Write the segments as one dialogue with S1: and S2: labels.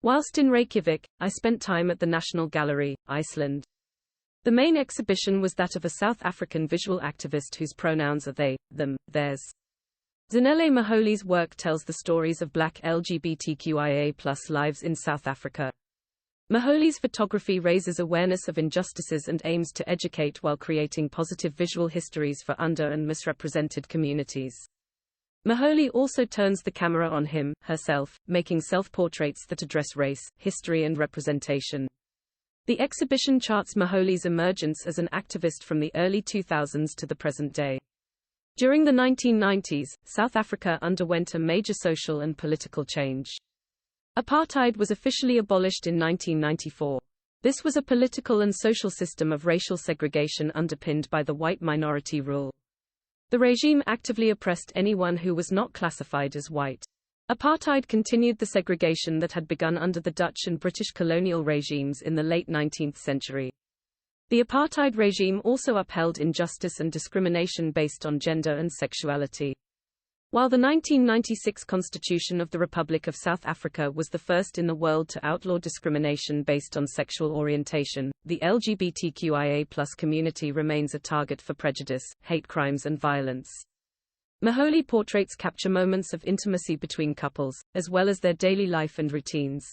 S1: Whilst in Reykjavík, I spent time at the National Gallery, Iceland. The main exhibition was that of a South African visual activist whose pronouns are they, them, theirs. Zanele Muholi's work tells the stories of Black LGBTQIA+ lives in South Africa. Muholi's photography raises awareness of injustices and aims to educate while creating positive visual histories for under- and misrepresented communities. Muholi also turns the camera on him, herself, making self-portraits that address race, history and representation. The exhibition charts Muholi's emergence as an activist from the early 2000s to the present day. During the 1990s, South Africa underwent a major social and political change. Apartheid was officially abolished in 1994. This was a political and social system of racial segregation underpinned by the white minority rule. The regime actively oppressed anyone who was not classified as white. Apartheid continued the segregation that had begun under the Dutch and British colonial regimes in the late 19th century. The apartheid regime also upheld injustice and discrimination based on gender and sexuality. While the 1996 Constitution of the Republic of South Africa was the first in the world to outlaw discrimination based on sexual orientation, the LGBTQIA+ community remains a target for prejudice, hate crimes and violence. Muholi portraits capture moments of intimacy between couples, as well as their daily life and routines.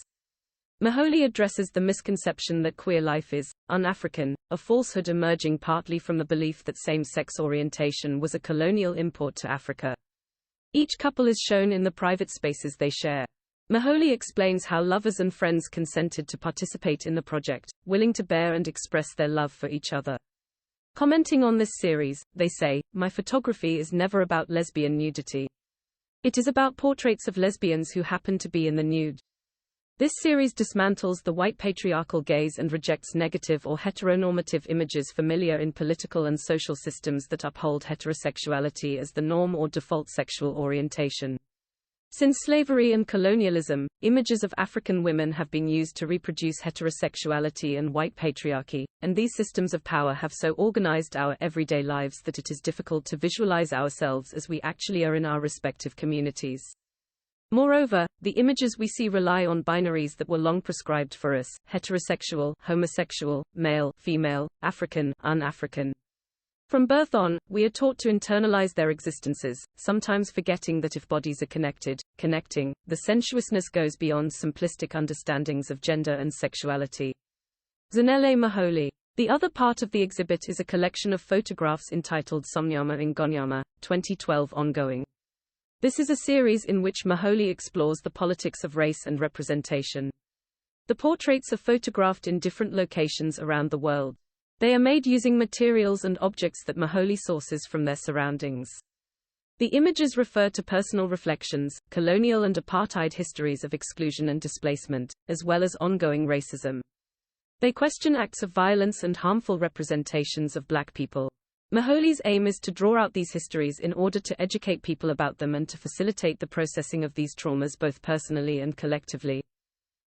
S1: Muholi addresses the misconception that queer life is un-African, a falsehood emerging partly from the belief that same-sex orientation was a colonial import to Africa. Each couple is shown in the private spaces they share. Muholi explains how lovers and friends consented to participate in the project, willing to bear and express their love for each other. Commenting on this series, they say, "My photography is never about lesbian nudity. It is about portraits of lesbians who happen to be in the nude." This series dismantles the white patriarchal gaze and rejects negative or heteronormative images familiar in political and social systems that uphold heterosexuality as the norm or default sexual orientation. Since slavery and colonialism, images of African women have been used to reproduce heterosexuality and white patriarchy, and these systems of power have so organized our everyday lives that it is difficult to visualize ourselves as we actually are in our respective communities. Moreover, the images we see rely on binaries that were long prescribed for us: heterosexual, homosexual, male, female, African, un-African. From birth on, we are taught to internalize their existences, sometimes forgetting that if bodies are connecting, the sensuousness goes beyond simplistic understandings of gender and sexuality. Zanele Muholi. The other part of the exhibit is a collection of photographs entitled Somnyama Ingonyama, 2012 ongoing. This is a series in which Muholi explores the politics of race and representation. The portraits are photographed in different locations around the world. They are made using materials and objects that Muholi sources from their surroundings. The images refer to personal reflections, colonial and apartheid histories of exclusion and displacement, as well as ongoing racism. They question acts of violence and harmful representations of Black people. Muholi's aim is to draw out these histories in order to educate people about them and to facilitate the processing of these traumas both personally and collectively.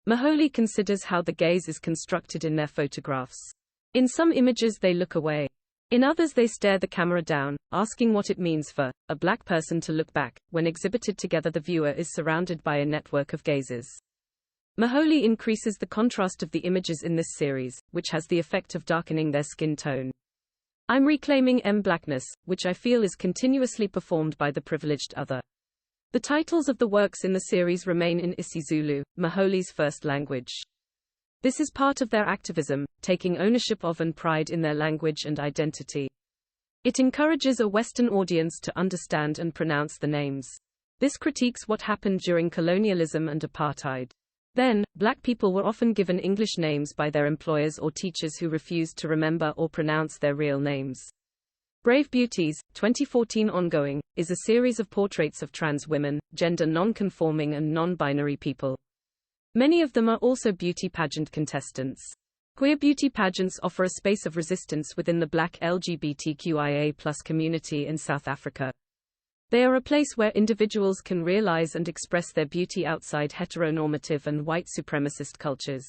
S1: Muholi considers how the gaze is constructed in their photographs. In some images they look away. In others they stare the camera down, asking what it means for a Black person to look back. When exhibited together, the viewer is surrounded by a network of gazes. Muholi increases the contrast of the images in this series, which has the effect of darkening their skin tone. I'm reclaiming blackness, which I feel is continuously performed by the privileged other. The titles of the works in the series remain in isiZulu, Muholi's first language. This is part of their activism, taking ownership of and pride in their language and identity. It encourages a Western audience to understand and pronounce the names. This critiques what happened during colonialism and apartheid. Then, Black people were often given English names by their employers or teachers who refused to remember or pronounce their real names. Brave Beauties, 2014 ongoing, is a series of portraits of trans women, gender non-conforming and non-binary people. Many of them are also beauty pageant contestants. Queer beauty pageants offer a space of resistance within the Black LGBTQIA+ community in South Africa. They are a place where individuals can realize and express their beauty outside heteronormative and white supremacist cultures.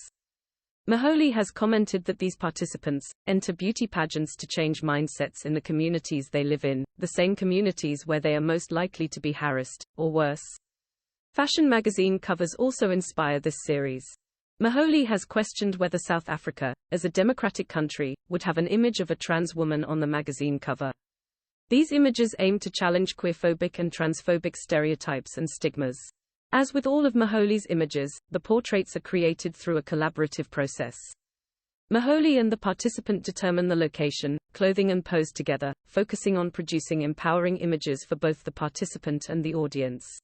S1: Muholi has commented that these participants enter beauty pageants to change mindsets in the communities they live in, the same communities where they are most likely to be harassed, or worse. Fashion magazine covers also inspire this series. Muholi has questioned whether South Africa, as a democratic country, would have an image of a trans woman on the magazine cover. These images aim to challenge queerphobic and transphobic stereotypes and stigmas. As with all of Muholi's images, the portraits are created through a collaborative process. Muholi and the participant determine the location, clothing and pose together, focusing on producing empowering images for both the participant and the audience.